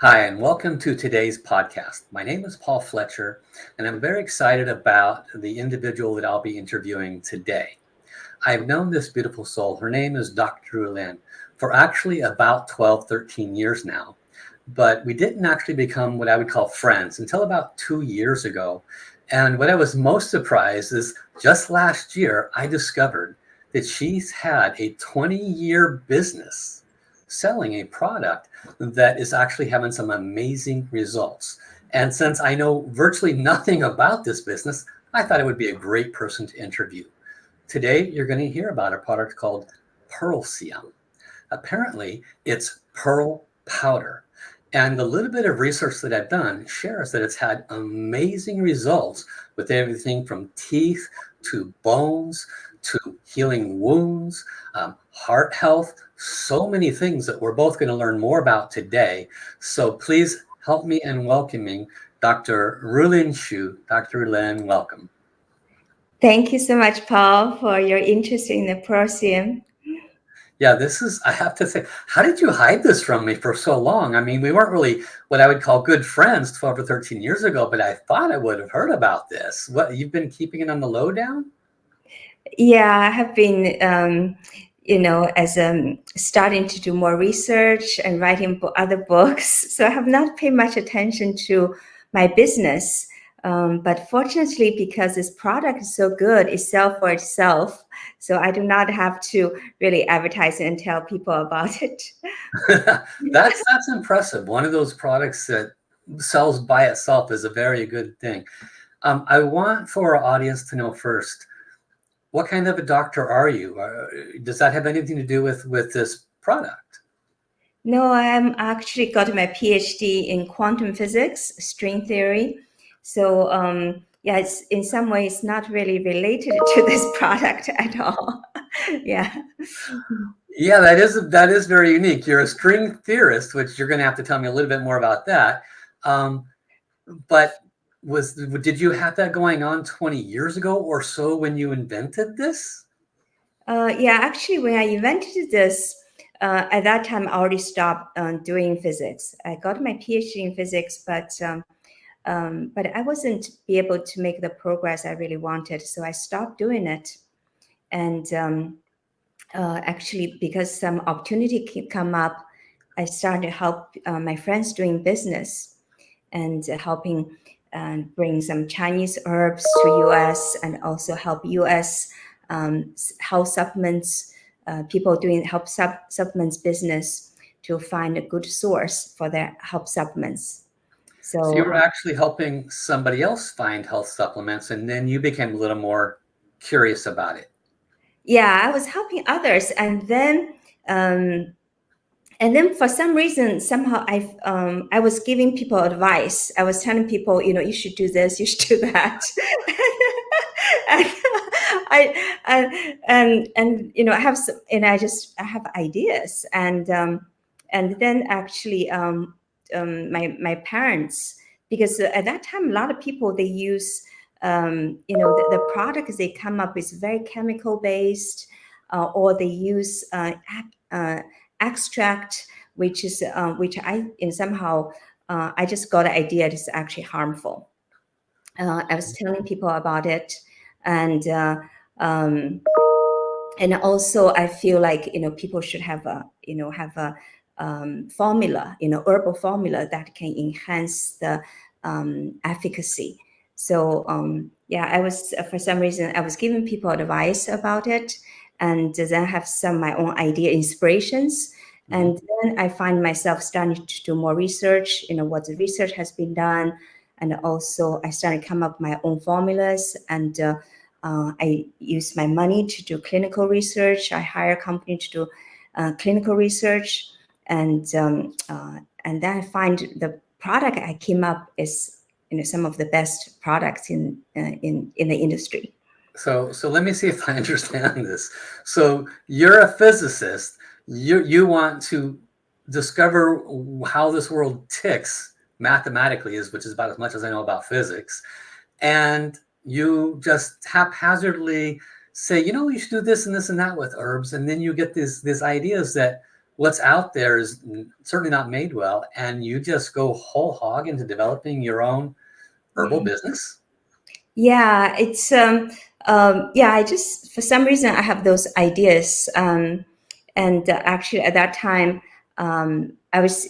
Hi, and welcome to today's podcast. My name is Paul Fletcher, and I'm very excited about the individual that I'll be interviewing today. I've known this beautiful soul. Her name is Dr. Rulin for actually about 12, 13 years now. But we didn't actually become what I would call friends until about 2 years ago. And what I was most surprised is just last year, I discovered that she's had a 20-year business selling a product that is actually having some amazing results. And since I know virtually nothing about this business, I thought it would be a great person to interview. Today, you're going to hear about a product called Pearlcium. Apparently, it's pearl powder. And the little bit of research that I've done shares that it's had amazing results with everything from teeth to bones to healing wounds, heart health, so many things that we're both going to learn more about today. So please help me in welcoming Dr. Rulin Xiu. Dr. Rulin, welcome. Thank you so much, Paul, for your interest in the Pearlcium. Yeah, I have to say, how did you hide this from me for so long? I mean, we weren't really what I would call good friends 12 or 13 years ago, but I thought I would have heard about this. What, you've been keeping it on the lowdown? Yeah, I have been, as starting to do more research and writing other books. So I have not paid much attention to my business. But fortunately, because this product is so good, it sells for itself. So I do not have to really advertise it and tell people about it. That's impressive. One of those products that sells by itself is a very good thing. I want for our audience to know first, what kind of a doctor are you? Does that have anything to do with this product? No, I'm actually got my PhD in quantum physics, string theory. So yeah, it's in some ways not really related to this product at all. Yeah. Yeah, that is very unique. You're a string theorist, which you're going to have to tell me a little bit more about that. But did you have that going on 20 years ago or so when you invented this? Yeah, actually, when I invented this, at that time I already stopped doing physics. I got my PhD in physics, but I wasn't be able to make the progress I really wanted, so I stopped doing it. And actually, because some opportunity come up, I started to help my friends doing business and helping bring some Chinese herbs to U.S. and also help U.S. Health supplements, people doing health supplements business to find a good source for their health supplements. So you were actually helping somebody else find health supplements, and then you became a little more curious about it. Yeah, I was helping others, and then for some reason, somehow I was giving people advice. I was telling people, you should do this, you should do that. and I have some, and I have ideas, and then actually my parents, because at that time a lot of people they use the products they come up with very chemical based, or they use extract, which I in somehow I just got the idea it is actually harmful. I was telling people about it, and also I feel like people should have a formula, herbal formula that can enhance the efficacy. So yeah, I was for some reason I was giving people advice about it, and then have some my own idea inspirations. And then I find myself starting to do more research, what the research has been done. And also I started to come up with my own formulas, and I use my money to do clinical research. I hire a company to do clinical research. And then I find the product I came up is some of the best products in the industry. So let me see if I understand this. So you're a physicist. You want to discover how this world ticks mathematically, which is about as much as I know about physics. And you just haphazardly say, you should do this and this and that with herbs. And then you get these ideas that what's out there is certainly not made well, and you just go whole hog into developing your own herbal business? Yeah, it's yeah. I just, for some reason, I have those ideas, and actually at that time, I was,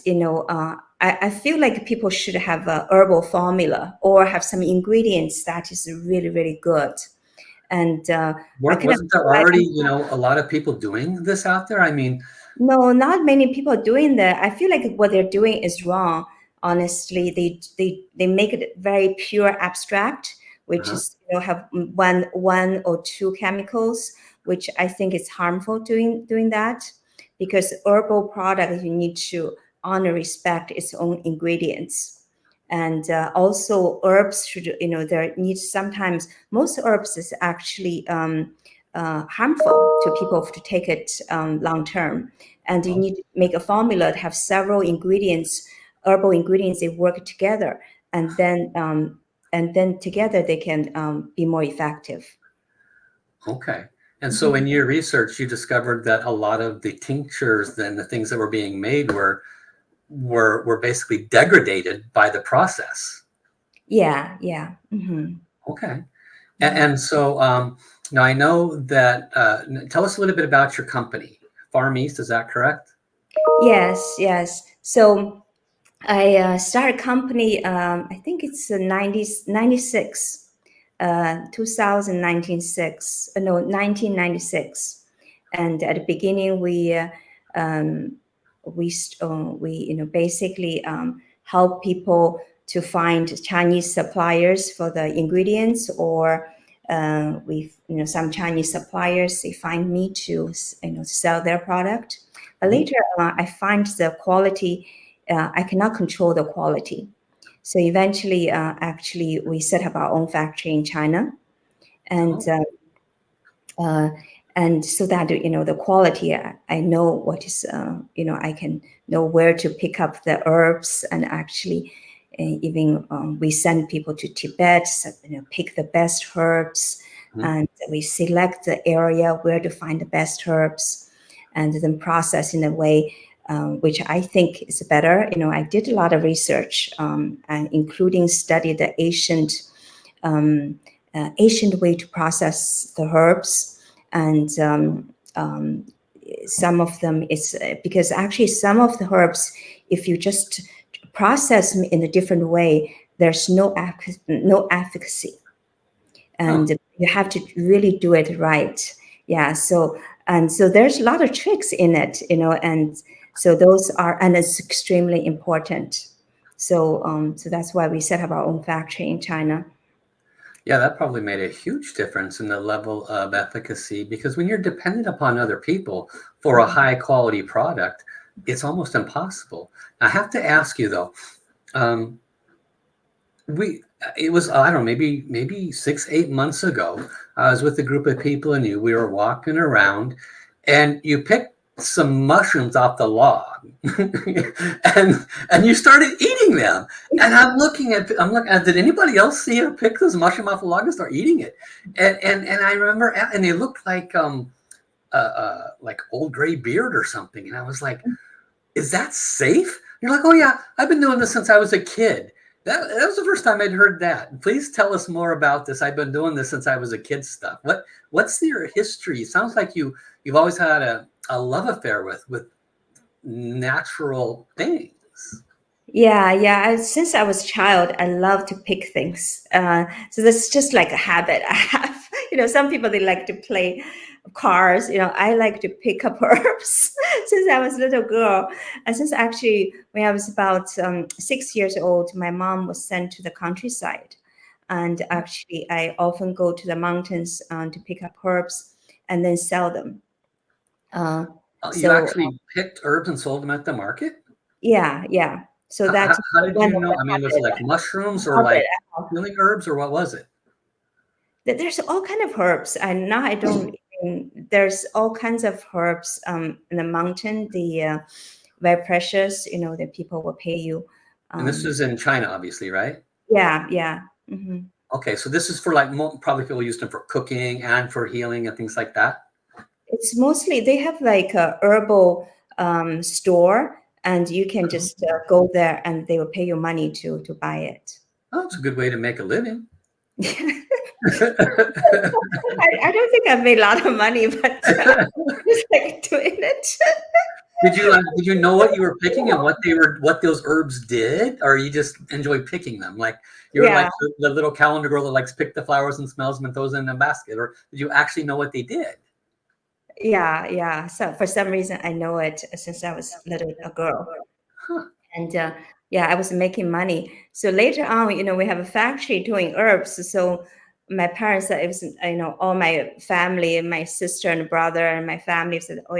I feel like people should have a herbal formula or have some ingredients that is really really good, and I kind of Wasn't there feel like already, a lot of people doing this out there? I mean, no, not many people doing that. I feel like what they're doing is wrong. Honestly, they make it very pure abstract, which uh-huh. is have one or two chemicals, which I think is harmful doing that, because herbal product you need to honor respect its own ingredients, and also herbs should there needs sometimes most herbs is actually harmful to people to take it long term, and you Oh, need to make a formula to have several ingredients, herbal ingredients, they work together, and then together they can be more effective. okay. And so Mhm. in your research, you discovered that a lot of the tinctures and the things that were being made were basically degraded by the process. Yeah, yeah. Hmm. Okay. Hmm. And so now I know that, tell us a little bit about your company, Farm East, is that correct? Yes, yes. So I started a company, I think it's 96, 2019, no, 1996. And at the beginning, um, we basically help people to find Chinese suppliers for the ingredients, or we some Chinese suppliers, they find me to sell their product. But Mhm. later, I find the quality, I cannot control the quality. So eventually, actually, we set up our own factory in China, and Oh, uh, and so that the quality, I know what is I can know where to pick up the herbs, and actually even we send people to Tibet, so, pick the best herbs, mhm. and we select the area where to find the best herbs, and then process in a way which I think is better. I did a lot of research, and including study the um, ancient way to process the herbs, and some of them is because actually some of the herbs, if you just process them in a different way, there's no efficacy, Huh. and you have to really do it right. Yeah, so there's a lot of tricks in it, and so those are, and it's extremely important. So that's why we set up our own factory in China. Yeah, that probably made a huge difference in the level of efficacy, because when you're dependent upon other people for a high quality product, it's almost impossible. I have to ask you though, um, we it was, I don't know, maybe 6 8 months ago, I was with a group of people, and we were walking around, and you picked some mushrooms off the log, and you started eating them, and I'm looking at, did anybody else see her pick this mushroom off the log and start eating it? And I remember, and they looked like old gray beard or something, and I was like, is that safe? You're like, oh yeah, I've been doing this since I was a kid. That was the first time I'd heard that. Please tell us more about this. I've been doing this since I was a kid stuff. What's your history? It sounds like you've always had a love affair with natural things. Yeah, yeah. Since I was a child, I love to pick things. So that's just like a habit I have. Some people they like to play cards. I like to pick up herbs since I was a little girl. And since actually when I was about 6 years old, my mom was sent to the countryside, and actually I often go to the mountains to pick up herbs and then sell them. Uh, You so actually picked herbs and sold them at the market? yeah, yeah. So that's How did one you of know? the I mean, was it habits. like mushrooms or Habit. like healing herbs, or what was it? There's all kind of herbs, and now I don't even, there's all kinds of herbs in the mountain, the very precious, that people will pay you. And this um is in China, obviously, right? yeah, yeah. Hmm. Okay, so this is for like probably people used them for cooking and for healing and things like that. It's mostly they have like herbal store, and you can just go there and they will pay you money to buy it. Oh, it's a good way to make a living. I don't think I've made a lot of money, but just like doing it. Did you know what you were picking and what those herbs did, or you just enjoy picking them? Like you're like the little calendar girl that likes pick the flowers and smells them and throws them in a basket, or did you actually know what they did? Yeah. So for some reason, I know it since I was a girl. Huh. And I was making money. So later on, we have a factory doing herbs. So my parents said, it was, all my family, my sister and brother and my family said, oh,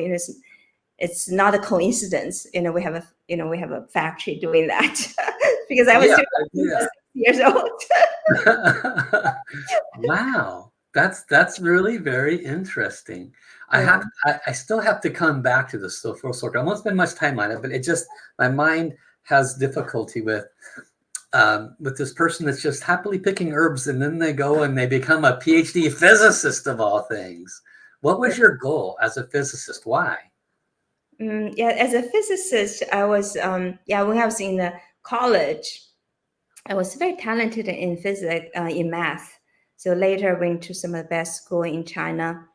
it's not a coincidence. We have a factory doing that because I was 6 years old. Wow. That's really very interesting. I still have to come back to this full circle. I won't spend much time on it, but it just, my mind has difficulty with this person that's just happily picking herbs, and then they go and they become a PhD physicist of all things. What was your goal as a physicist? Why? As a physicist, I was when I was in college, I was very talented in physics, in math. So later I went to some of the best school in China.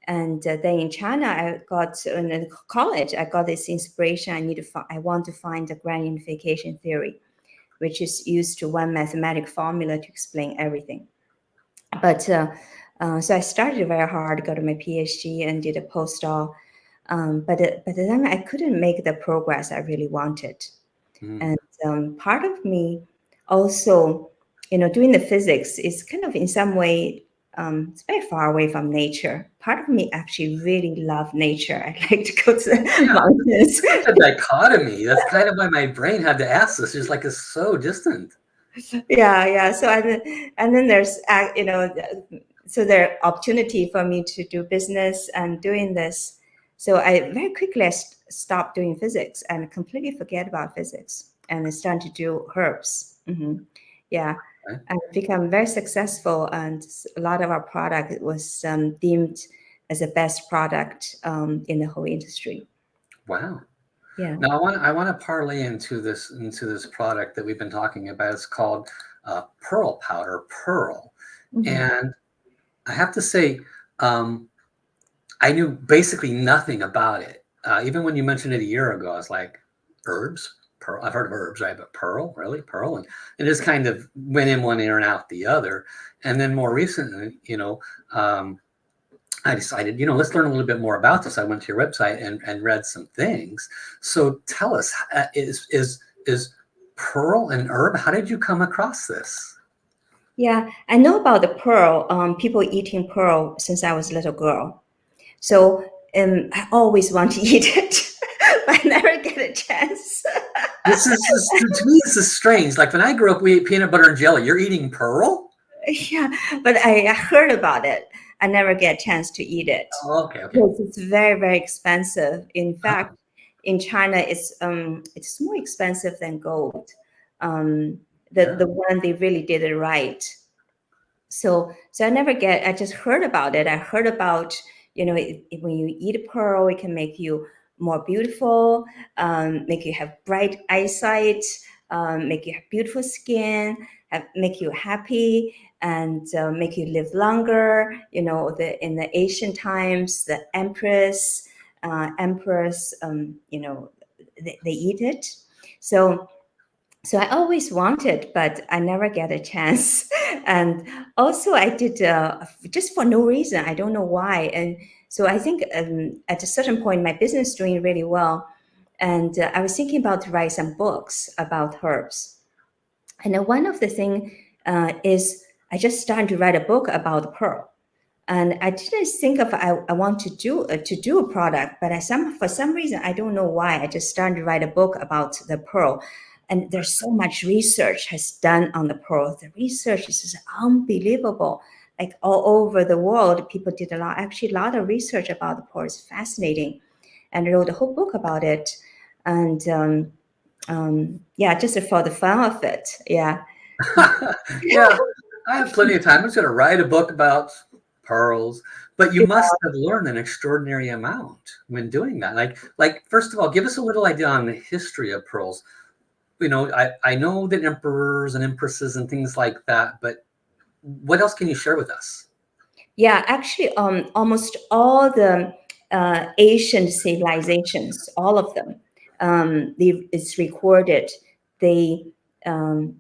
And then in China, in college, I got this inspiration. I want to find the grand unification theory, which is used to one mathematical formula to explain everything. But so I started very hard, got my PhD and did a postdoc. But then I couldn't make the progress I really wanted. And part of me also, doing the physics is kind of in some way, it's very far away from nature. Part of me actually really love nature. I like to go to the mountains. It's a dichotomy. That's kind of why my brain had to ask this. It's like it's so distant. Yeah. So and then there's so there opportunity for me to do business and doing this. So I very quickly stopped doing physics and completely forget about physics and I started to do herbs. Yeah. Okay. And become very successful, and a lot of our product was deemed as the best product in the whole industry. Wow. Yeah. Now I want to parlay into this product that we've been talking about. It's called Pearl Powder, Pearl, and I have to say, I knew basically nothing about it. Even when you mentioned it a year ago, I was like, herbs. Pearl. I've heard of herbs, right? But pearl, really? Pearl? And it just kind of went in one ear and out the other. And then more recently, I decided, let's learn a little bit more about this. I went to your website and read some things. So tell us, is pearl an herb? How did you come across this? Yeah, I know about the pearl. People eating pearl since I was a little girl. So I always want to eat it. I never get a chance. To me, this is strange. Like when I grew up, we ate peanut butter and jelly. You're eating pearl? Yeah, but I heard about it. I never get a chance to eat it. Oh, okay. Because it's very, very expensive. In fact, in China, it's more expensive than gold. The one they really did it right. So I just heard about it. I heard about, when you eat a pearl, it can make you more beautiful, make you have bright eyesight, make you have beautiful skin, make you happy, and make you live longer. In the ancient times, the empress, they eat it. So I always wanted, but I never get a chance. And also I did just for no reason. I don't know why. And so I think at a certain point, my business is doing really well. And I was thinking about to write some books about herbs. And then one of the things is I just started to write a book about pearl. And I didn't think of I want to do a product, but for some reason, I don't know why, I just started to write a book about the pearl. And there's so much research has done on the pearl. The research is just unbelievable. Like all over the world, people did a lot of research about the pearl. It's fascinating. And I wrote a whole book about it. And just for the fun of it. Yeah. Yeah, I have plenty of time. I'm just going to write a book about pearls, but you must have learned an extraordinary amount when doing that. Like first of all, give us a little idea on the history of pearls. You know, I know that emperors and empresses and things like that, but what else can you share with us? Yeah, actually, almost all the Asian civilizations, all of them, it's recorded they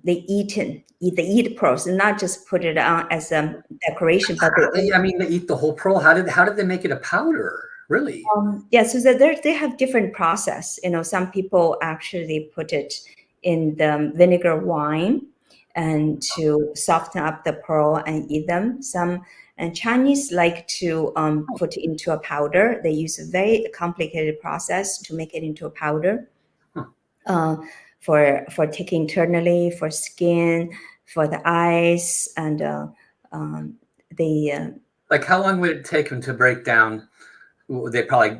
eat pearls, and not just put it on as a decoration, but I mean, they eat the whole pearl. How did they make it a powder? Really? yeah. So that they have different process. You know, some people actually put it in the vinegar wine and to soften up the pearl and eat them. Some and Chinese like to put it into a powder. They use a very complicated process to make it into a powder. Huh. For taking internally, for skin, for the eyes, and the Like, how long would it take them to break down? They probably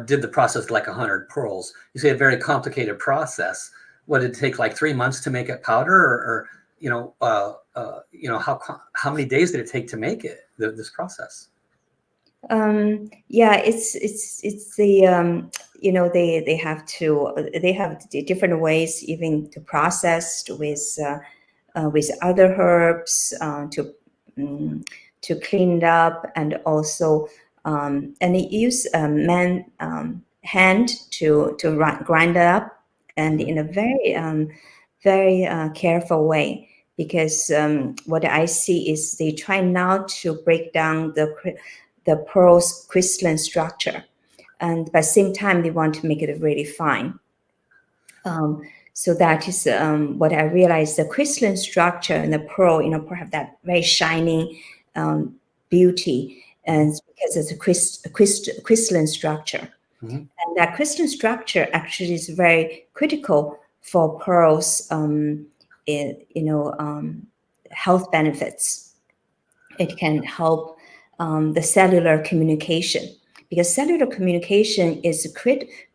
did the process like 100 pearls. You say a very complicated process. Would it take like 3 months to make it powder, or how many days did it take to make it? This process. Yeah, it's the they have different ways even to process with other herbs to clean it up, and also and they use man hand to grind it up, and in a very careful way, because what I see is they try not to break down the pearl's crystalline structure, and by the same time they want to make it really fine. So that is what I realized. The crystalline structure in the pearl, pearl have that very shining beauty, and it's because it's a crystalline structure. Mm-hmm. And that crystalline structure actually is very critical for pearls, health benefits. It can help the cellular communication, because cellular communication is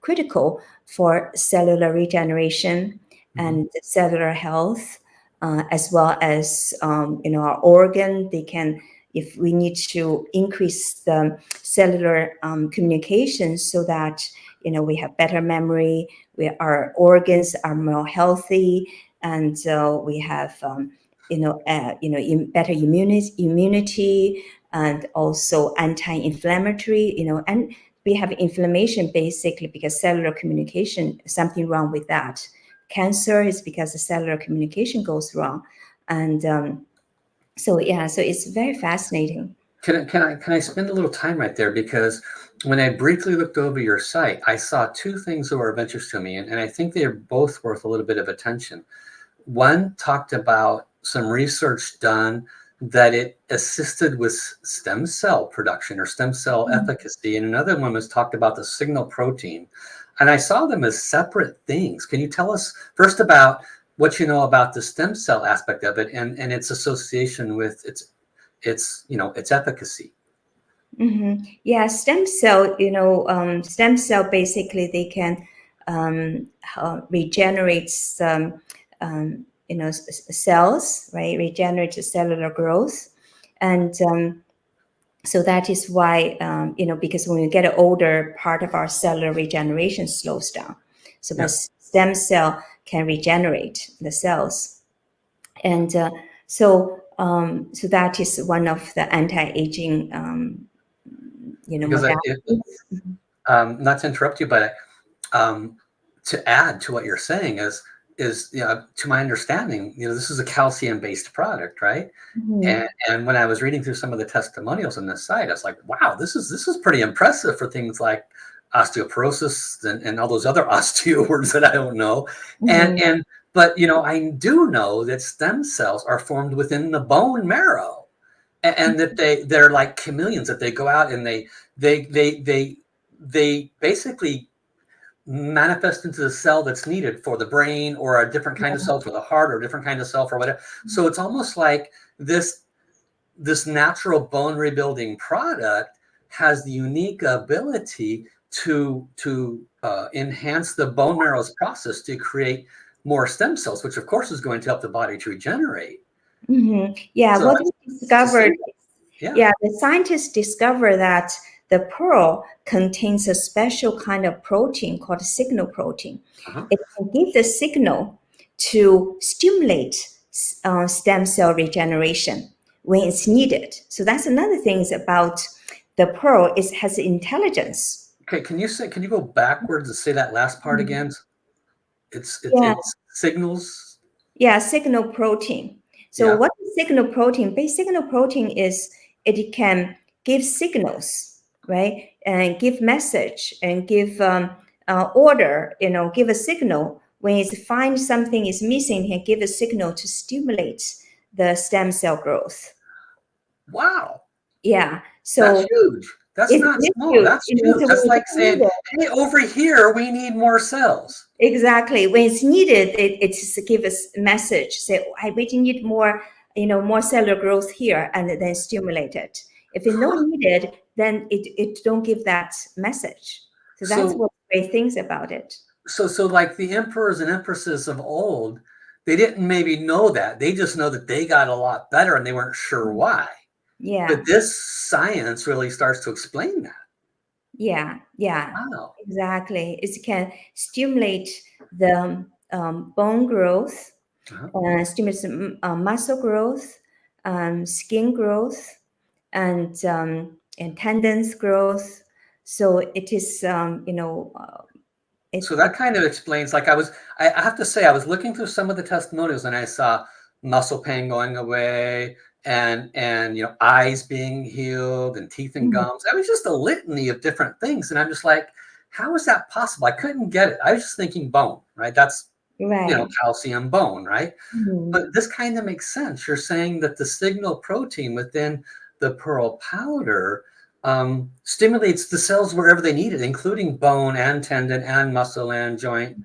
critical for cellular regeneration and cellular health, as well as our organ. They can, if we need to increase the cellular communication, so that we have better memory, our organs are more healthy, and we have better immunity, and also anti-inflammatory, and we have inflammation basically because cellular communication, something wrong with that. Cancer is because the cellular communication goes wrong. And so it's very fascinating. Can I spend a little time right there? Because when I briefly looked over your site, I saw two things that were of interest to me, and I think they're both worth a little bit of attention. One talked about some research done that it assisted with stem cell production or stem cell efficacy, and another one was talked about the signal protein. And I saw them as separate things. Can you tell us first about what you know about the stem cell aspect of it and its association with its efficacy? Mm-hmm. Yeah, stem cell basically they can regenerate some cells, right? Regenerate cellular growth, and so that is why because when we get older, part of our cellular regeneration slows down. So the stem cell can regenerate the cells, and so that is one of the anti-aging modalities. Not to interrupt you, but to add to what you're saying is to my understanding, this is a calcium-based product, right? And when I was reading through some of the testimonials on this site, I was like, wow, this is pretty impressive for things like osteoporosis and all those other osteo words that I don't know. But I do know that stem cells are formed within the bone marrow, and that they're like chameleons, that they go out and they basically manifest into the cell that's needed for the brain, or a different kind of cell for the heart, or a different kind of cell for whatever. So it's almost like this natural bone rebuilding product has the unique ability to enhance the bone marrow's process to create more stem cells, which of course is going to help the body to regenerate. Yeah, So what we discovered Yeah. Yeah, the scientists discover that the pearl contains a special kind of protein called signal protein. Uh-huh. It can give the signal to stimulate stem cell regeneration when it's needed. So that's another thing about the pearl. It has intelligence. Okay, can you go backwards and say that last part again? Yeah, It's signals. yeah, signal protein. So Yeah. what is signal protein? Base signal protein is it can give signals, right? And give message and give order, give a signal. When it finds something is missing, it can give a signal to stimulate the stem cell growth. Wow. Yeah. That's So huge. That's it's not small. huge. That's huge. So when That's it's like saying, needed, hey, over here, we need more cells. exactly. When it's needed, it's give us a message. Say, I really need more, more cellular growth here, and then stimulate it. If it's not needed, then it don't give that message. So that's So, what great things about it. so like the emperors and empresses of old, they didn't maybe know that. They just know that they got a lot better and they weren't sure why. Yeah, But this science really starts to explain that. yeah, yeah, Wow. exactly. It can stimulate the bone growth, Uh-huh. stimulates muscle growth, skin growth, and tendons growth. So it is, So it that kind of explains, like I have to say, I was looking through some of the testimonials and I saw muscle pain going away and eyes being healed and teeth and Mhm. gums. That was just a litany of different things. And I'm just like, how is that possible? I couldn't get it. I was just thinking bone, right? That's, Right. calcium bone, right? Mhm. But this kind of makes sense. You're saying that the signal protein within the pearl powder stimulates the cells wherever they need it, including bone and tendon and muscle and joint.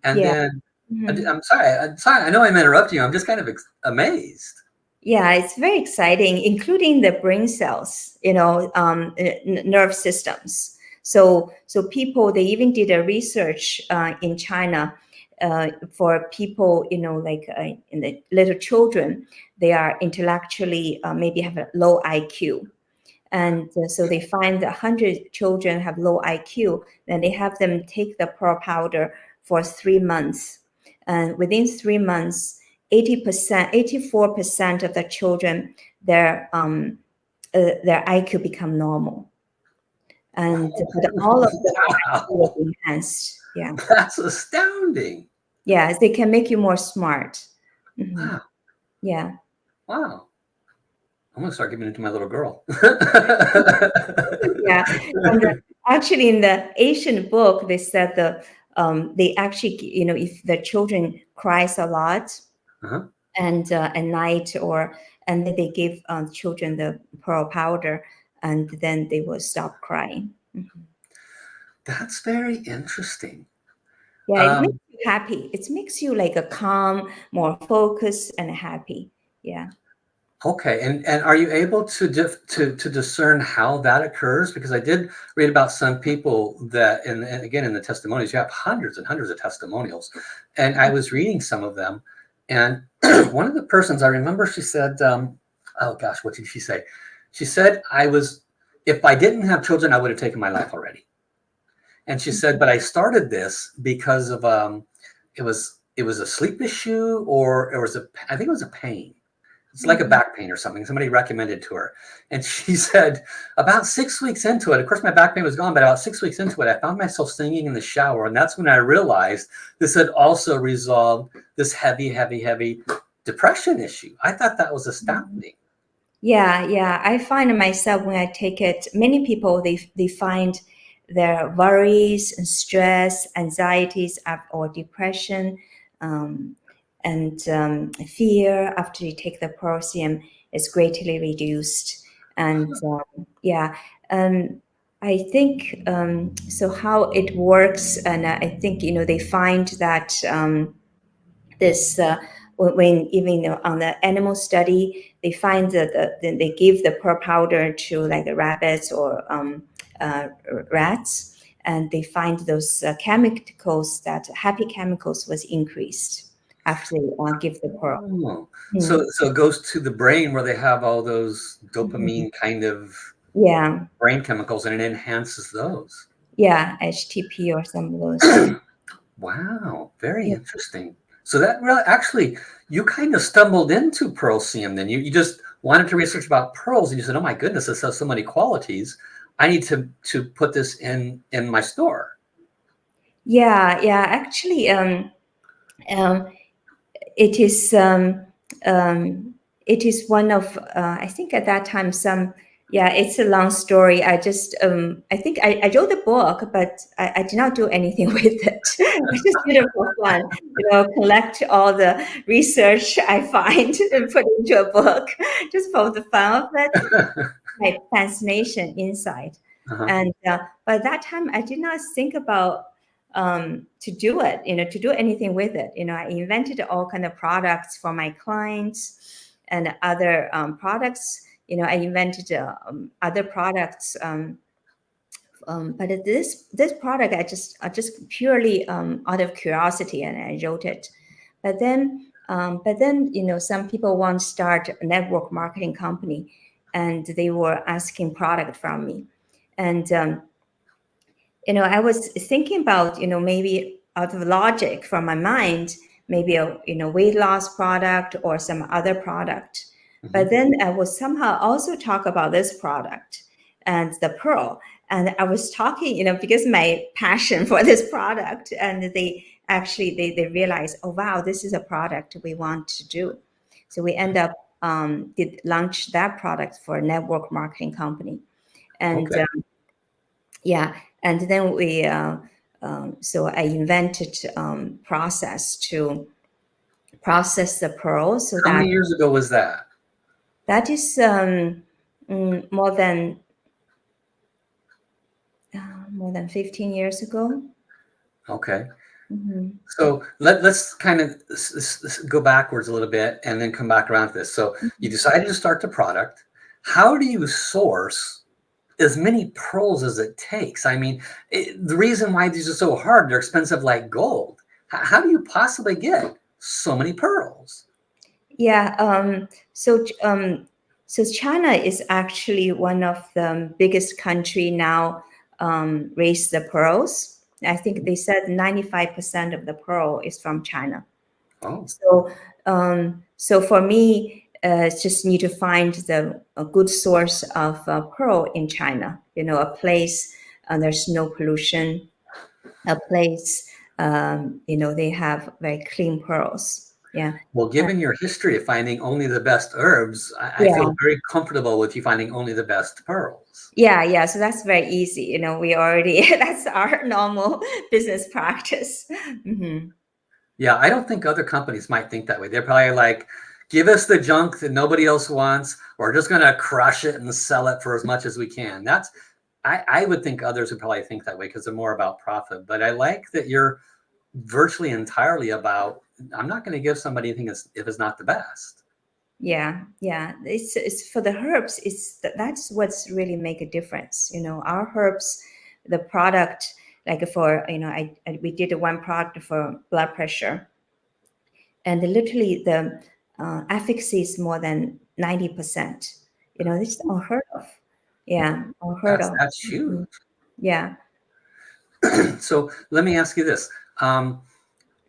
And Yeah. then Mhm. I'm sorry. I'm sorry. I know I'm interrupting you. I'm just kind of amazed. Yeah, it's very exciting, including the brain cells, nerve systems. So people, they even did a research in China for people, like in the little children, they are intellectually maybe have a low IQ. And so they find 100 children have low IQ, then they have them take the pearl powder for 3 months. And within 3 months, 80%, 84% of the children, their IQ become normal. And but all of them Wow. IQ was enhanced. Yeah. That's astounding. Yeah, they can make you more smart. Mhm. Wow. Yeah. Wow. I'm going to start giving it to my little girl. Yeah, and actually, in the Asian book, they said they actually, if the children cries a lot Uh-huh. and at night, and then they give children the pearl powder, and then they will stop crying. Mhm. That's very interesting. Yeah, it makes Um, you happy. It makes you like a calm, more focused, and happy. Yeah. Okay, and are you able to to discern how that occurs? Because I did read about some people that, and again in the testimonials, you have hundreds and hundreds of testimonials, and I was reading some of them, and one of the persons I remember, she said, "Oh gosh, what did she say?" She said, if I didn't have children, I would have taken my life already." And she said, "But I started this because of it was a sleep issue or it was I think it was a pain." It's like a Mhm. back pain or something. Somebody recommended to her. And she said, about 6 weeks into it, of course, my back pain was gone, but about 6 weeks into it, I found myself singing in the shower. And that's when I realized this had also resolved this heavy, heavy, heavy depression issue. I thought that was astounding. Yeah, yeah. I find myself when I take it, many people they find their worries and stress, anxieties, or depression, um, and fear after you take the Pearlcium is greatly reduced. And yeah, I think so. How it works, and I think they find that. This when even on the animal study they find that they give the pearl powder to like the rabbits or uh, rats, and they find those chemicals, that happy chemicals was increased. after they give the pearl. Oh, Mm. so it goes to the brain where they have all those Mhm. dopamine kind of Yeah, brain chemicals, and it enhances those. yeah, HTP or some of those. Yeah, Wow, very yeah, interesting. So that really actually you kind of stumbled into Pearlcium then. You just wanted to research about pearls and you said, "Oh my goodness, this has so many qualities. I need to put this in my store." yeah, yeah. Actually, um, it is um, it is one of I think at that time some yeah it's a long story. I think I wrote the book, but I did not do anything with it. I just did it for fun, collect all the research I find and put into a book just for the fun of it, my fascination inside. Uh-huh. And by that time, I did not think about to do it, to do anything with it. I invented all kind of products for my clients and other products. I invented other products. But this product, I just purely out of curiosity, and I wrote it. But then, some people want to start a network marketing company, and they were asking product from me, and I was thinking about, maybe out of logic from my mind, maybe a weight loss product or some other product. Mhm. But then I would somehow also talk about this product and the pearl. And I was talking, because my passion for this product, and they actually they realized, oh wow, this is a product we want to do. So we end up did launch that product for a network marketing company, and Okay. yeah, and then so I invented process to process the pearl, so How that many years ago was that? that is more than 15 years ago. Okay. Hmm. So let's kind of go backwards a little bit and then come back around to this. So you decided to start the product. How do you source as many pearls as it takes? I mean, the reason why these are so hard, they're expensive like gold. How do you possibly get so many pearls? Yeah. So China is actually one of the biggest country now raise the pearls. I think they said 95% of the pearl is from China. Oh, So for me, just need to find a good source of pearl in China. A place there's no pollution, a place they have very clean pearls. Yeah, well, given your history of finding only the best herbs, I yeah, feel very comfortable with you finding only the best pearls. yeah, yeah. So that's very easy. We already that's our normal business practice. Hmm. Yeah, I don't think other companies might think that way. They're probably like, give us the junk that nobody else wants. We're just going to crush it and sell it for as much as we can. I would think others would probably think that way because they're more about profit. But I like that you're virtually entirely about, I'm not going to give somebody anything if it's not the best. Yeah, yeah. It's for the herbs. That's what's really make a difference. Our herbs, the product, like for we did one product for blood pressure, and literally the efficacy is more than 90%. This is unheard of. Yeah, unheard of. That's huge. Mhm. Yeah. So let me ask you this.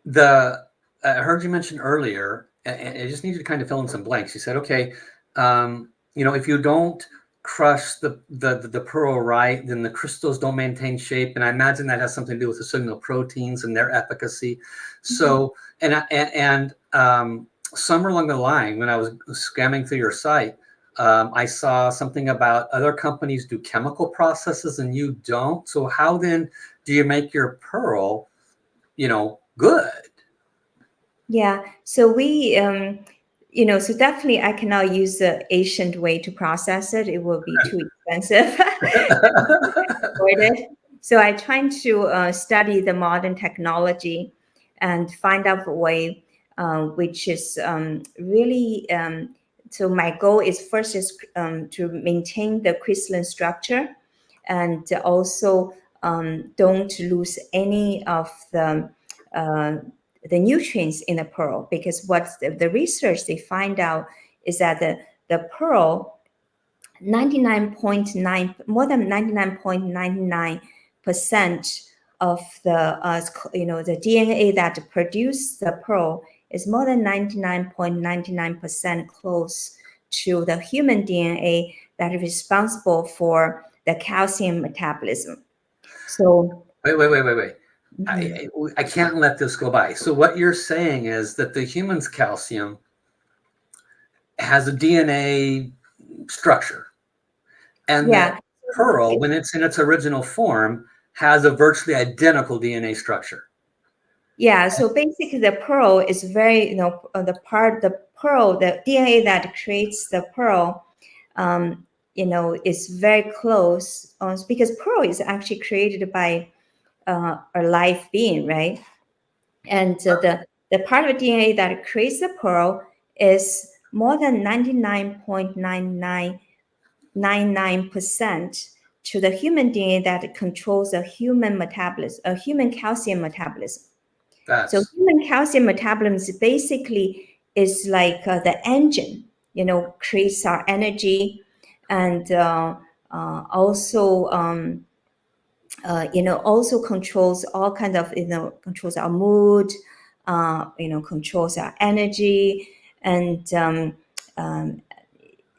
The I heard you mention earlier, and I just need you to kind of fill in some blanks. You said, okay, if you don't crush the pearl right, then the crystals don't maintain shape, and I imagine that has something to do with the signal proteins and their efficacy. Mhm. So, somewhere along the line, when I was scamming through your site, I saw something about other companies do chemical processes and you don't. So how then do you make your pearl, good? Yeah. So so definitely I cannot use the ancient way to process it. It will be too expensive. Avoid it. So I trying to study the modern technology and find out a way which is really. So my goal is first is to maintain the crystalline structure, and also don't lose any of the uh, the nutrients in the pearl, because what the research they find out is that the pearl, 99.9, more than 99.99% of the the DNA that produce the pearl is more than 99.99% close to the human DNA that is responsible for the calcium metabolism. So wait. I can't let this go by. So what you're saying is that the human's calcium has a DNA structure, and that pearl, when it's in its original form, has a virtually identical DNA structure. Yeah, so basically the pearl is very, the pearl, the DNA that creates the pearl, is very close, because pearl is actually created by a live being, right? And the part of DNA that creates the pearl is more than 99.9999% to the human DNA that controls the human metabolism, a human calcium metabolism. So human calcium metabolism basically is like the engine, creates our energy, and also also controls all kinds of, controls our mood, controls our energy. And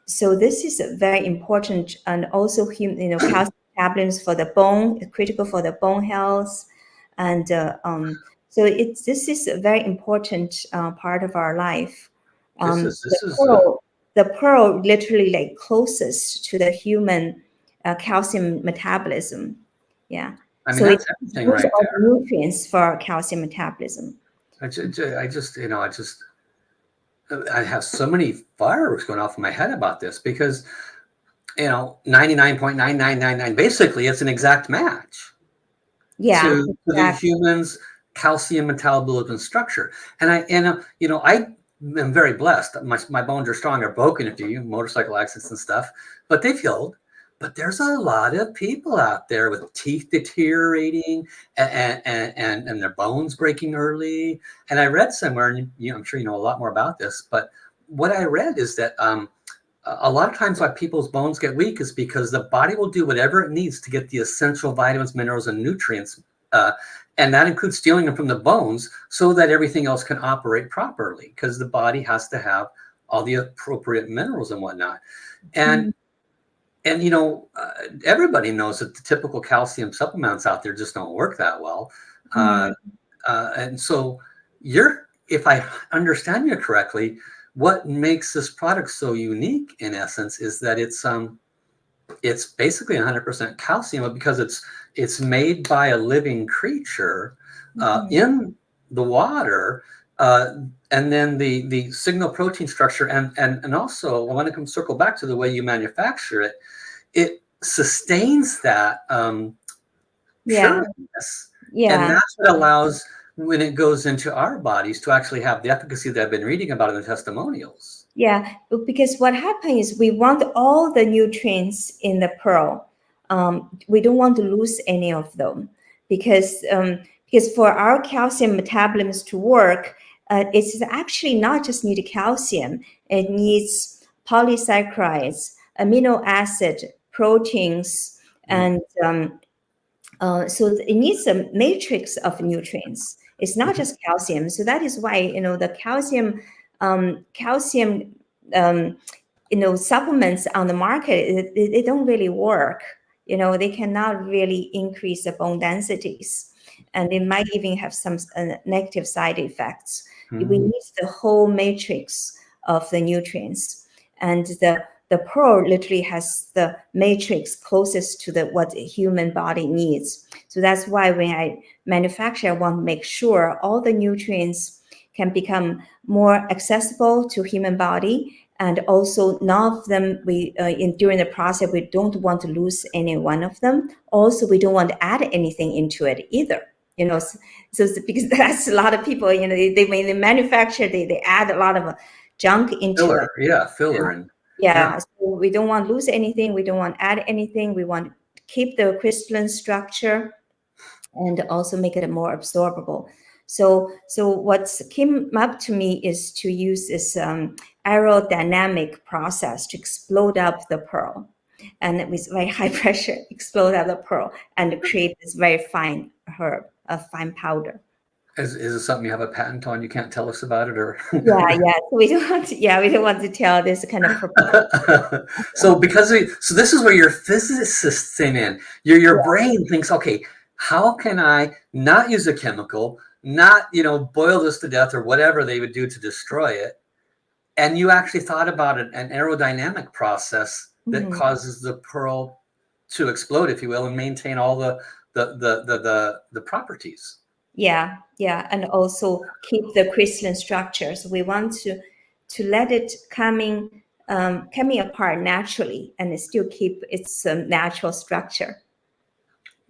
so this is very important. And also, calcium metabolism for the bone, critical for the bone health. And so this is a very important part of our life. The pearl literally like closest to the human calcium metabolism. Yeah. I mean, that's everything right there. Nutrients for calcium metabolism. I have so many fireworks going off in my head about this, because 99.9999 basically it's an exact match. Yeah, to the human's calcium metabolism structure. And I am very blessed. My bones are strong. I've broken a few motorcycle accidents and stuff, but they've healed. But there's a lot of people out there with teeth deteriorating and their bones breaking early. And I read somewhere, and I'm sure you know a lot more about this, but what I read is that a lot of times why people's bones get weak is because the body will do whatever it needs to get the essential vitamins, minerals, and nutrients, and that includes stealing them from the bones so that everything else can operate properly, because the body has to have all the appropriate minerals and whatnot. And everybody knows that the typical calcium supplements out there just don't work that well. And so if I understand you correctly, what makes this product so unique, in essence, is that it's basically 100% calcium, because it's made by a living creature in the water, and then the signal protein structure, and also I want to circle back to the way you manufacture it. It sustains that pureness, and that's what allows, when it goes into our bodies, to actually have the efficacy that I've been reading about in the testimonials. Yeah, because what happens is we want all the nutrients in the pearl. We don't want to lose any of them, because for our calcium metabolism to work, it's actually not just need calcium. It needs polysaccharides, amino acid, proteins, and so it needs a matrix of nutrients. It's not just calcium. So that is why the calcium supplements on the market, they don't really work. They cannot really increase the bone densities, and they might even have some negative side effects. We need the whole matrix of the nutrients, and the pearl literally has the matrix closest to what the human body needs. So that's why when I manufacture, I want to make sure all the nutrients can become more accessible to human body, and also none of them during the process we don't want to lose any one of them. Also, we don't want to add anything into it either. So because that's a lot of people. When they manufacture, they add a lot of junk into it. Filler and. Yeah, so we don't want to lose anything. We don't want to add anything. We want to keep the crystalline structure and also make it more absorbable. So what came up to me is to use this aerodynamic process to explode up the pearl, and with very high pressure, explode out the pearl and create this very fine herb, a fine powder. Is it something you have a patent on? You can't tell us about it, or? Yeah. So we don't want to, we don't want to tell this kind of So so this is where your physicists came in. Your brain thinks, okay, how can I not use a chemical, not boil this to death or whatever they would do to destroy it? And you actually thought about an aerodynamic process that causes the pearl to explode, if you will, and maintain all the properties. Yeah, and also keep the crystalline structure. So we want to let it coming apart naturally, and still keep its natural structure.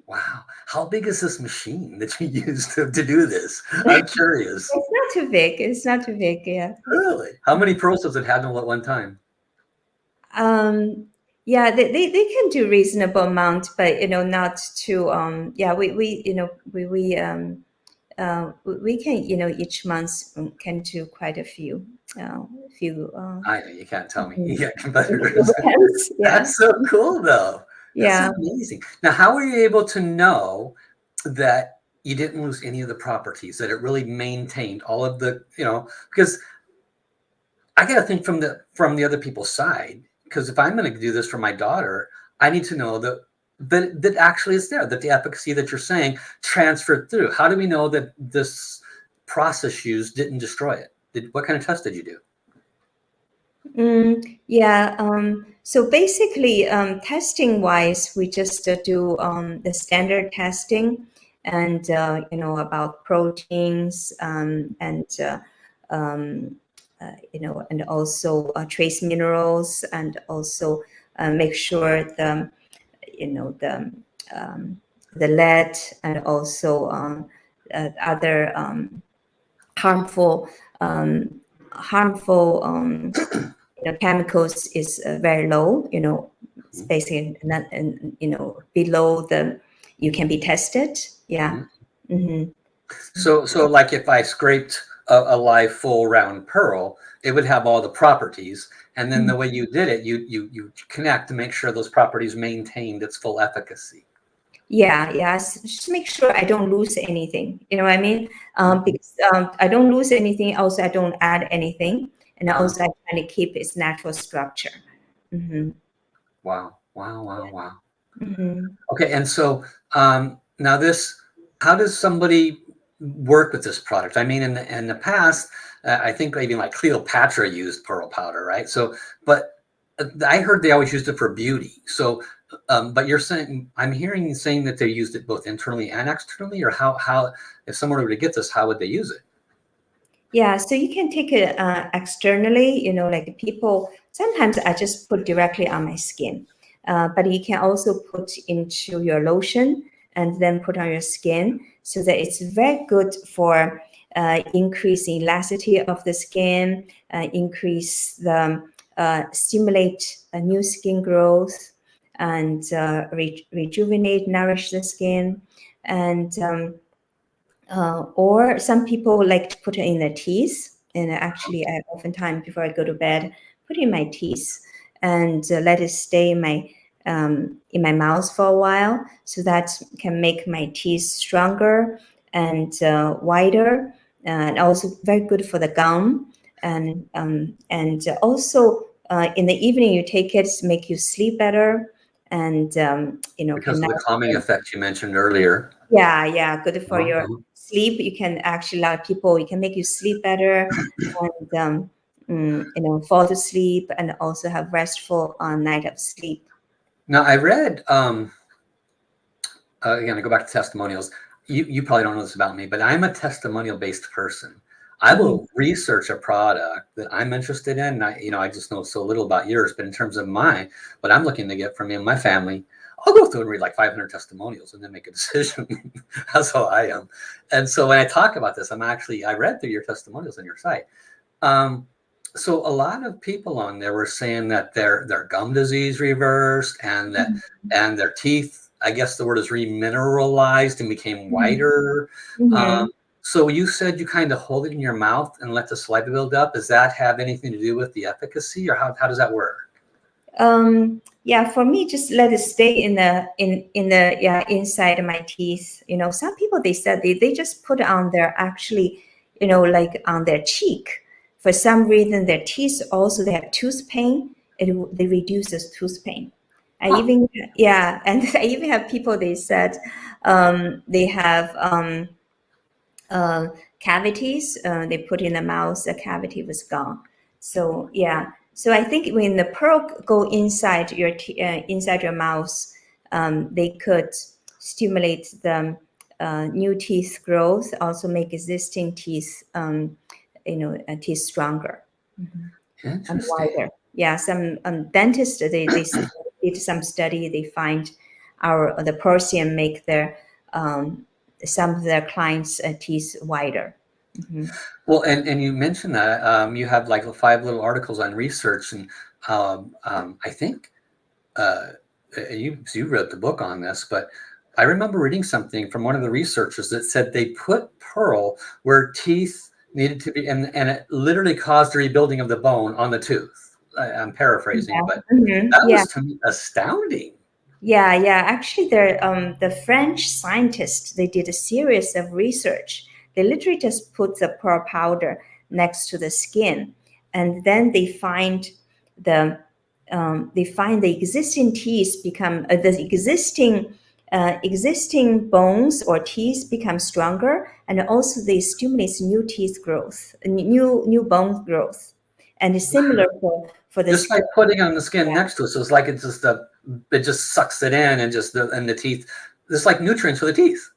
Wow, how big is this machine that you use to do this? I'm curious. It's not too big. It's not too big. Yeah. Really? How many pearls does it handle at one time? Yeah, they can do reasonable amount, but not too. We can each month can do quite a few. I know you can't tell me. You got competitors. Yeah. That's so cool, though. Yeah. That's amazing. Now, how were you able to know that you didn't lose any of the properties, that it really maintained all of the, because I got to think from the other people's side, because if I'm going to do this for my daughter, I need to know that actually is there, that the efficacy that you're saying transferred through. How do we know that this process used didn't destroy it? What kind of test did you do? So basically, testing wise, we just do the standard testing, and about proteins, and also trace minerals, and also make sure the lead, and also other harmful chemicals is very low. It's basically not, below you can be tested. Yeah. So like if I scraped a live full round pearl, it would have all the properties, and then the way you did it, you connect to make sure those properties maintained its full efficacy. Yeah. Just make sure I don't lose anything. You know what I mean? Because I don't lose anything. Also, I don't add anything, and also I try to keep its natural structure. Wow. Okay, and so now how does somebody work with this product? I mean, in the past, I think even like Cleopatra used pearl powder, right? So, but I heard they always used it for beauty. So, but I'm hearing you saying that they used it both internally and externally, or how if someone were to get this, how would they use it? Yeah, so you can take it externally, like people, sometimes I just put directly on my skin, but you can also put into your lotion and then put on your skin, so that it's very good for increasing elasticity of the skin, stimulate a new skin growth, and rejuvenate, nourish the skin. And or some people like to put it in their teeth. And actually, I oftentimes, before I go to bed, put it in my teeth and let it stay in my mouth for a while, so that can make my teeth stronger and wider, and also very good for the gum. And also in the evening, you take it to make you sleep better, and because of the calming effect you mentioned earlier. Yeah, good for your sleep. You can actually, a lot of people, it can make you sleep better, and fall to sleep, and also have restful night of sleep. Now I read again, I go back to testimonials. You probably don't know this about me, but I'm a testimonial based person. I will research a product that I'm interested in. And I just know so little about yours, but in terms of what I'm looking to get from me and my family, I'll go through and read like 500 testimonials and then make a decision. That's how I am. And so when I talk about this, I read through your testimonials on your site. So a lot of people on there were saying that their gum disease reversed, and that and their teeth, I guess the word is remineralized and became whiter. So you said you kind of hold it in your mouth and let the saliva build up. Does that have anything to do with the efficacy, or how does that work? Yeah, for me, just let it stay in the yeah, inside my teeth. Some people, they said they just put on their, actually, like on their cheek. For some reason, their teeth also, they have tooth pain. They reduces tooth pain. I Huh. even, yeah, and I even have people, they said they have uh, cavities. They put in the mouth, the cavity was gone. So yeah. So I think when the pearl go inside your mouth, they could stimulate the new teeth growth, also make existing teeth, teeth stronger. Mhm. And Interesting. wider. Yeah, some dentists, they did some study. They find the Pearlcium make their some of their clients' teeth wider. Mhm. Well, and you mentioned that you have like 5 little articles on research, and I think uh, you wrote the book on this, but I remember reading something from one of the researchers that said they put pearl where teeth needed to be, and it literally caused a rebuilding of the bone on the tooth. I'm paraphrasing, Yeah. but Mhm. that Yeah. was to me astounding. Yeah, yeah. Actually, the French scientists, they did a series of research. They literally just put the pearl powder next to the skin, and then the they find the existing teeth become the existing bones or teeth become stronger, and also they stimulate new teeth growth, new bone growth, and it's similar for the Just skin. like putting on the skin Yeah. next to it, so it's like it just sucks it in, and the teeth, it's like nutrients for the teeth.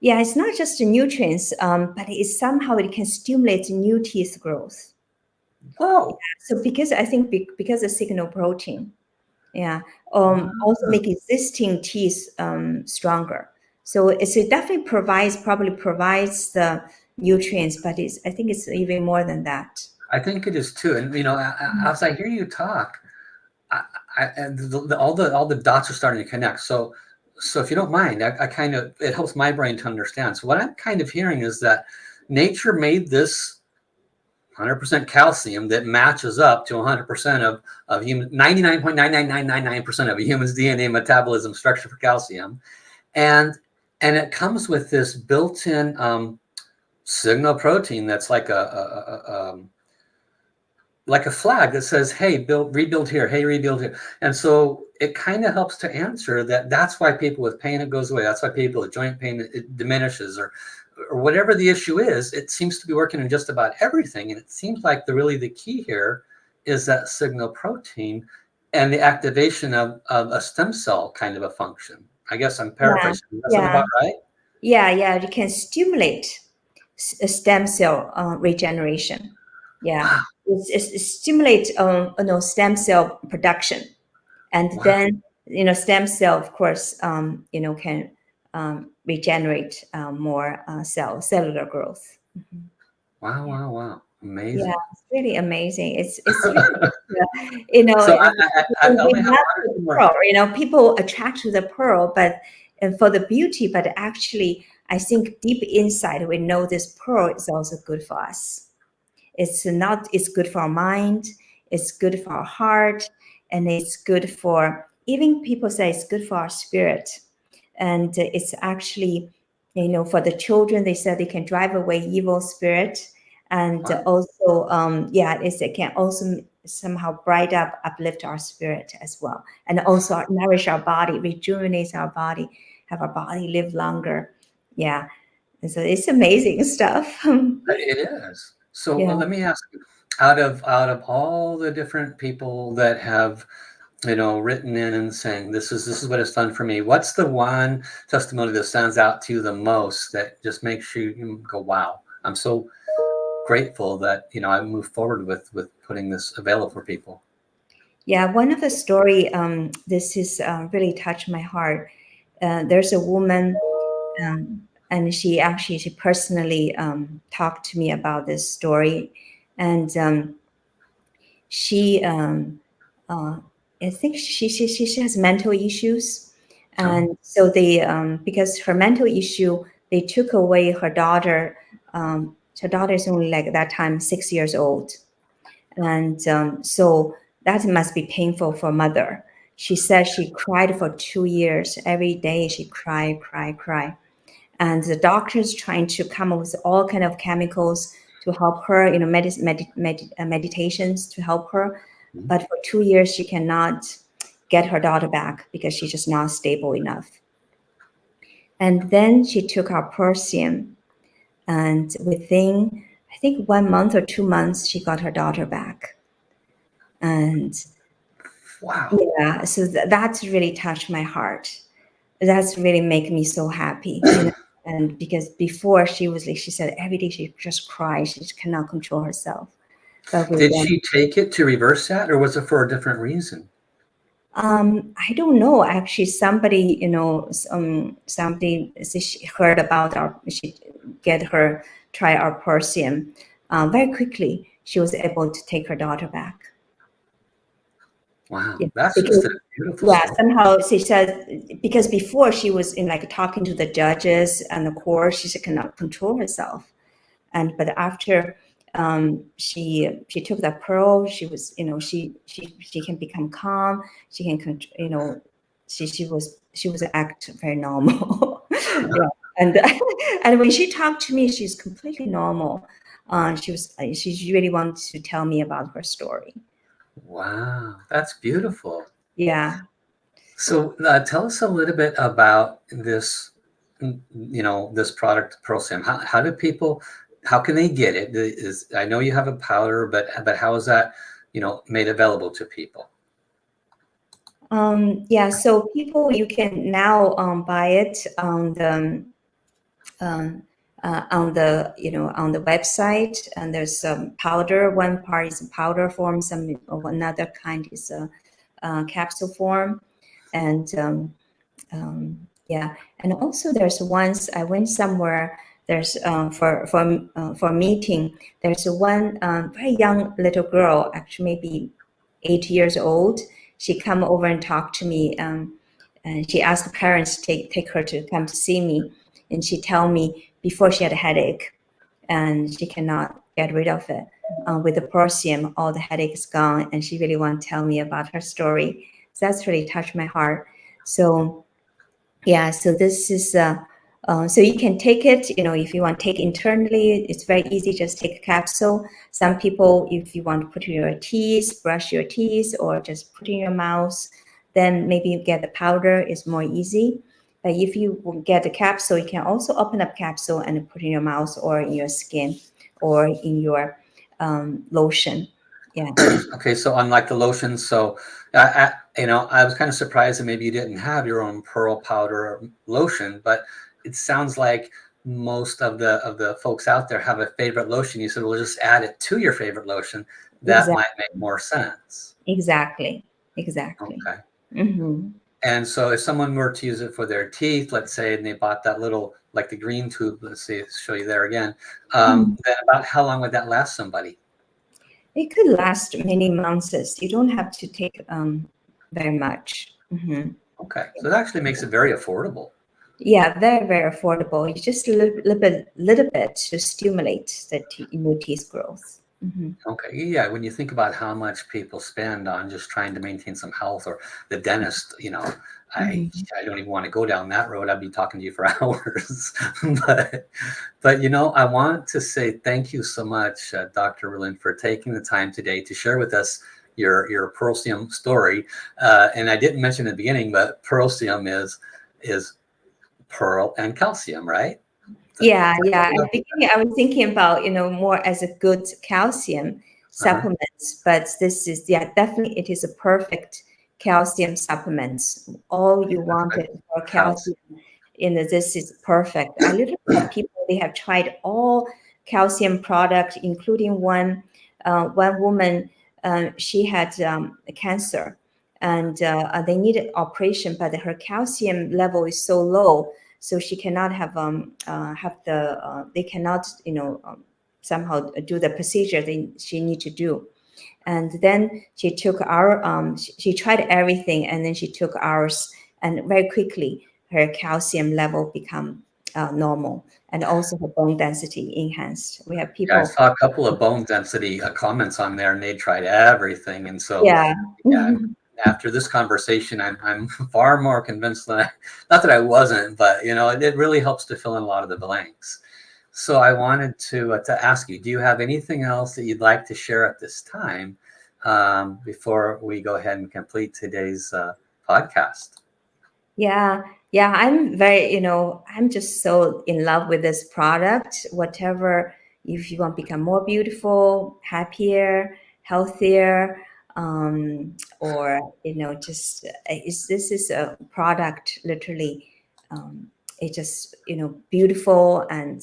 Yeah, it's not just the nutrients, but it can stimulate new teeth growth. Whoa. So because I think because of signal protein, yeah, also Wow. make existing teeth stronger. So it definitely probably provides the nutrients, but I think it's even more than that. I think it is too. And as I hear you talk, and all the dots are starting to connect. So if you don't mind, I kind of, it helps my brain to understand. So what I'm kind of hearing is that nature made this 100% calcium that matches up to 100% of human, 99.99999% of a human's DNA metabolism structure for calcium, and it comes with this built-in signal protein that's like a flag that says, hey, rebuild here, hey, rebuild here. And so it kind of helps to answer that. That's why people with pain, it goes away. That's why people with joint pain, it diminishes, or whatever the issue is. It seems to be working in just about everything. And it seems like the key here is that signal protein and the activation of a stem cell kind of a function. I guess I'm Yeah, paraphrasing. Does that sound yeah, about right? yeah, yeah. You can stimulate stem cell regeneration. Yeah, Wow. it stimulates stem cell production, and Wow. then stem cell, of course, can regenerate more cellular growth. Mhm. Wow. Yeah, Wow. Wow. yeah, Amazing. it's really amazing. It's really you know So I we only have love one or the two more. pearl. People attract to the pearl, but for the beauty. But actually, I think deep inside we know this pearl is also good for us. It's good for our mind, it's good for our heart, and it's good for, even people say it's good for our spirit. And it's actually, for the children, they said they can drive away evil spirit. And Wow. also, yeah, it can also somehow bright up, uplift our spirit as well. And also nourish our body, rejuvenates our body, have our body live longer. Yeah. And so it's amazing stuff. It is. So Yeah. let me ask you, out of all the different people that have, written in and saying this is what it's done for me, what's the one testimony that stands out to you the most that just makes you go, wow, I'm so grateful that I move forward with putting this available for people. Yeah, one of the story, this is really touched my heart. There's a woman, and she personally talked to me about this story, and she, uh, I think she has mental issues, Oh, and so they because her mental issue they took away her daughter. Her daughter is only like at that time 6 years old. And so that must be painful for mother. She said she cried for 2 years. Every day she cried. And the doctors trying to come up with all kind of chemicals to help her, meditations to help her. But for 2 years, she cannot get her daughter back because she's just not stable enough. And then she took our Pearlcium, and within, I think 1 month or 2 months, she got her daughter back. And wow. Yeah, so that's really touched my heart. That's really make me so happy. And because before she was like, she said every day she just cries, she just cannot control herself. But Did she take it to reverse that, or was it for a different reason? I don't know. Actually, somebody, somebody she heard about she get her try our Pearlcium. Very quickly, she was able to take her daughter back. Wow, Yeah, that's because, just a beautiful story. somehow she said, because before she was in like talking to the judges and the court, she cannot control herself. But after she took that pearl, she was, she can become calm. She can, she was act very normal. Yeah. And when she talked to me, she's completely normal. She really wants to tell me about her story. Wow, that's beautiful. Yeah. So tell us a little bit about this, this product, Pearlcium. How do people, how can they get it? I know you have a powder, but how is that, made available to people? Yeah, so people, you can now buy it on the on the website, and there's some powder. One part is a powder form, another kind is a capsule form, and yeah, and also there's once I went somewhere. There's for a meeting. There's one very young little girl, actually maybe 8 years old. She come over and talk to me, and she asked her parents to take her to come to see me, and she tell me before she had a headache, and she cannot get rid of it. With the Pearlcium, all the headache is gone, and she really want to tell me about her story. So that's really touched my heart. So yeah, so this is so you can take it, if you want to take internally, it's very easy. Just take a capsule. Some people, if you want to put in your teeth, brush your teeth, or just put in your mouth, then maybe you get the powder is more easy. But if you get the capsule, you can also open up capsule and put in your mouth or in your skin or in your lotion. Yeah. Okay, so unlike the lotion, so I was kind of surprised that maybe you didn't have your own pearl powder or lotion, but it sounds like most of the folks out there have a favorite lotion. You said, well, just add it to your favorite lotion. That Exactly. might make more sense. Exactly. Okay. Mm-hmm. And so if someone were to use it for their teeth, let's say, and they bought that little, like the green tube, let's see, show you there again, then about how long would that last somebody? It could last many months. You don't have to take very much. Mm-hmm. Okay, so that actually makes it very affordable. Yeah, very, very affordable. It's just a little bit to stimulate the new teeth growth. Mm-hmm. Okay, yeah, when you think about how much people spend on just trying to maintain some health, or the dentist, I don't even want to go down that road. I'd be talking to you for hours. but I want to say thank you so much, Dr. Rulin, for taking the time today to share with us your Pearlcium story. And I didn't mention in the beginning, but Pearlcium is pearl and calcium, right? Yeah. At the beginning, I was thinking about, more as a good calcium supplements, but this is, definitely it is a perfect calcium supplement. All you wanted for calcium, this is perfect. I literally have people, they have tried all calcium product, including one woman, she had cancer, and they needed operation, but her calcium level is so low, so she cannot have they cannot somehow do the procedure she need to do. And then she took she tried everything, and then she took ours, and very quickly her calcium level become normal, and also her bone density enhanced. We have Yeah, I people. saw a couple of bone density comments on there, and they tried everything. And so, Yeah. yeah, after this conversation, I'm far more convinced than not that I wasn't, but it really helps to fill in a lot of the blanks. So I wanted to ask you, do you have anything else that you'd like to share at this time before we go ahead and complete today's podcast? Yeah, yeah, I'm very, I'm just so in love with this product. Whatever, if you want to become more beautiful, happier, healthier, or just this is a product literally, it's just beautiful and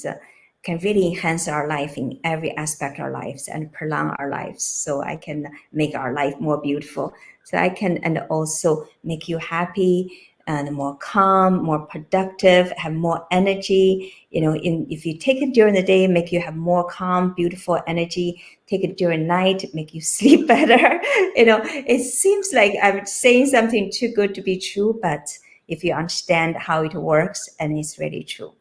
can really enhance our life in every aspect of our lives and prolong our lives. So I can make our life more beautiful. So I can and also make you happy and more calm, more productive, have more energy. If you take it during the day, make you have more calm, beautiful energy. Take it during night, make you sleep better. It seems like I'm saying something too good to be true, but if you understand how it works, and it's really true.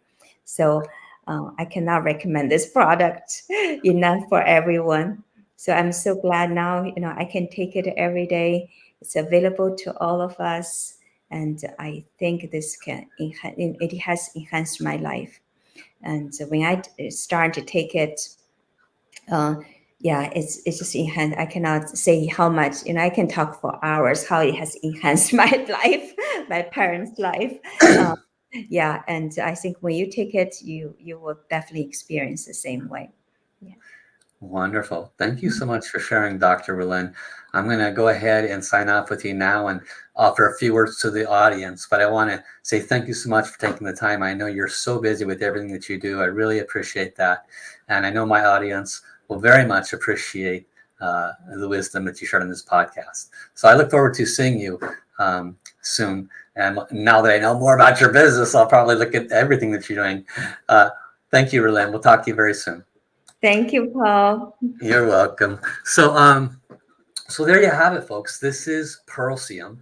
So I cannot recommend this product enough for everyone. So I'm so glad now, I can take it every day. It's available to all of us. And I think this it has enhanced my life. And when I start to take it, yeah, it's just enhanced. I cannot say how much. I can talk for hours how it has enhanced my life, my parents' life. Uh, yeah, and I think when you take it, you will definitely experience the same way. Yeah. Wonderful. Thank you so much for sharing, Dr. Rulin. I'm going to go ahead and sign off with you now and offer a few words to the audience. But I want to say thank you so much for taking the time. I know you're so busy with everything that you do. I really appreciate that. And I know my audience will very much appreciate the wisdom that you shared on this podcast. So I look forward to seeing you soon. And now that I know more about your business, I'll probably look at everything that you're doing. Thank you, Rulin. We'll talk to you very soon. Thank you, Paul. You're welcome. So, so there you have it, folks. This is Pearlcium,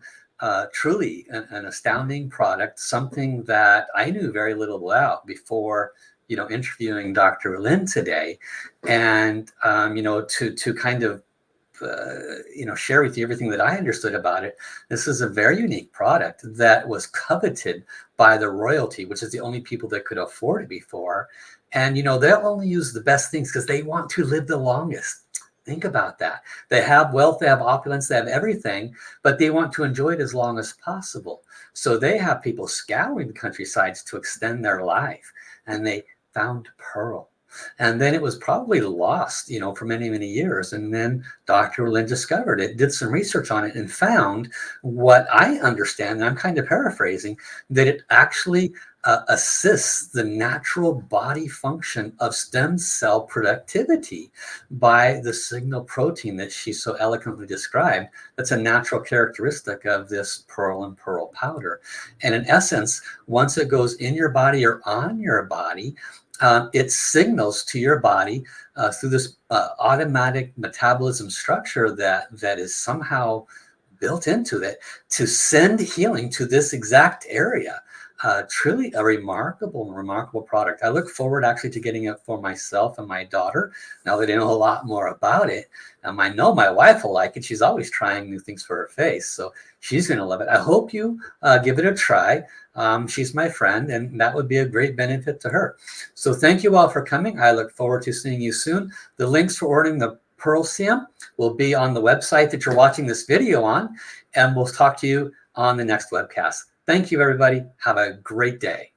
truly an astounding product, something that I knew very little about before, interviewing Dr. Rulin today, and to kind of share with you everything that I understood about it. This is a very unique product that was coveted by the royalty, which is the only people that could afford it before. And, they'll only use the best things because they want to live the longest. Think about that. They have wealth, they have opulence, they have everything, but they want to enjoy it as long as possible. So they have people scouring the countrysides to extend their life. And they found pearl. And then it was probably lost, for many, many years. And then Dr. Rulin discovered it, did some research on it, and found what I understand, and I'm kind of paraphrasing, that it actually assists the natural body function of stem cell productivity by the signal protein that she so eloquently described. That's a natural characteristic of this pearl and pearl powder. And in essence, once it goes in your body or on your body, it signals to your body through this automatic metabolism structure that is somehow built into it to send healing to this exact area. Truly a remarkable product. I look forward actually to getting it for myself and my daughter now that I know a lot more about it. I know my wife will like it. She's always trying new things for her face, so she's going to love it. I hope you give it a try. She's my friend, and that would be a great benefit to her. So thank you all for coming. I look forward to seeing you soon. The links for ordering the Pearlcium will be on the website that you're watching this video on, and we'll talk to you on the next webcast. Thank you, everybody. Have a great day.